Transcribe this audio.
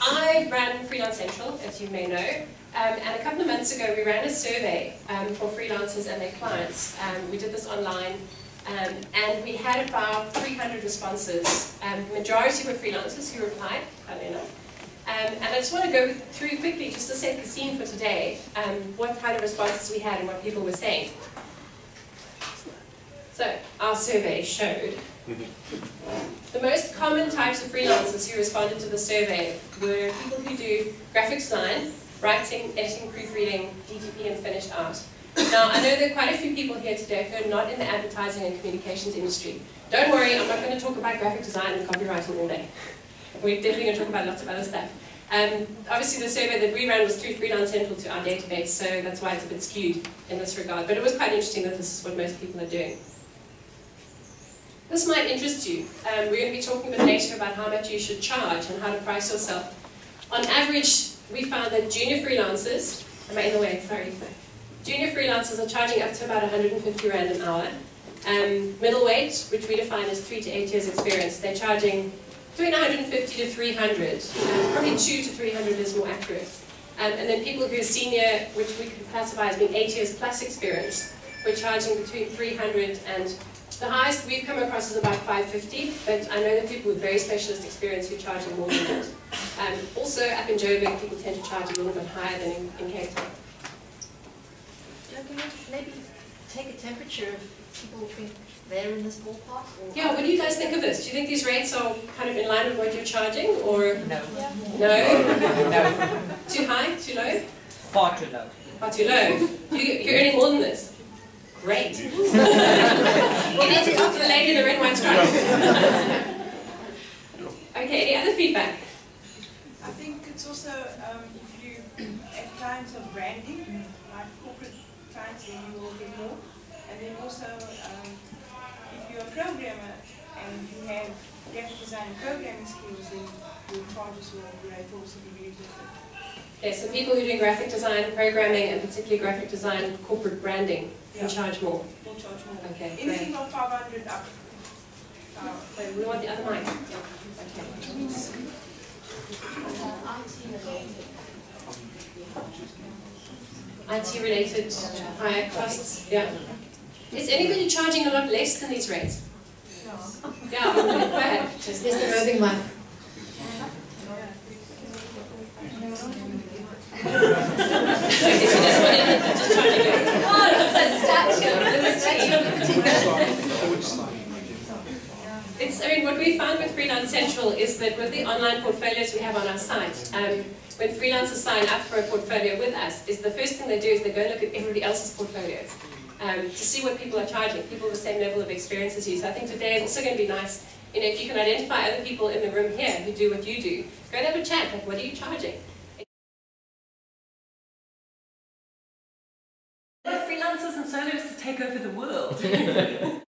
I ran Freelancentral, as you may know, and a couple of months ago we ran a survey for freelancers and their clients. We did this online, and we had about 300 responses. The majority were freelancers who replied, funnily enough. And I just want to go through quickly, just to set the scene for today, what kind of responses we had and what people were saying. So, our survey showed the most common types of freelancers who responded to the survey were people who do graphic design, writing, editing, proofreading, DTP, and finished art. Now, I know there are quite a few people here today who are not in the advertising and communications industry. Don't worry, I'm not going to talk about graphic design and copywriting all day. We're definitely going to talk about lots of other stuff. Obviously, the survey that we ran was through Freelancentral to our database, so that's why it's a bit skewed in this regard. But it was quite interesting that this is what most people are doing. This might interest you. We're going to be talking a bit later about how much you should charge and how to price yourself. On average, we found that junior freelancers, am I in the way? Sorry. Junior freelancers are charging up to about 150 Rand an hour. Middleweight, which we define as 3 to 8 years experience, they're charging between 150 to 300. Probably 2 to 300 is more accurate. And then people who are senior, which we could classify as being 8 years plus experience, we're charging between 300 and the highest we've come across is about 550, but I know that people with very specialist experience who are charging more than that. Also, up in Joburg, people tend to charge a little bit higher than in Cape Town. Can you maybe take a temperature if people think they're in this ballpark? Yeah, what do you guys think of this? Do you think these rates are kind of in line with what you're charging, or no? No? No. Too high? Too low? Far too low. Far too low. You're earning more than this. Great. You need to talk to the lady in the red, white stripe. Okay, any other feedback? I think it's also, if you have clients of branding, like corporate clients, then you will get more. And then also, if you're a programmer and you have graphic design and programming skills, then your charges will also be very different. Okay, so people who do graphic design, programming, and particularly graphic design, corporate branding, can charge more. Will charge more. Okay, anything from 500 up. Wait, we want the other mic. Yeah. Okay. IT related higher costs. Yeah. Is anybody charging a lot less than these rates? No. Yeah. Go ahead. Is the roving one? I mean, what we found with Freelancentral is that with the online portfolios we have on our site, when freelancers sign up for a portfolio with us, is the first thing they do is they go look at everybody else's portfolios to see what people are charging, people with the same level of experience as you. So I think today is also going to be nice, you know, if you can identify other people in the room here who do what you do, go and have a chat, like, what are you charging? Freelancers and solos to take over the world.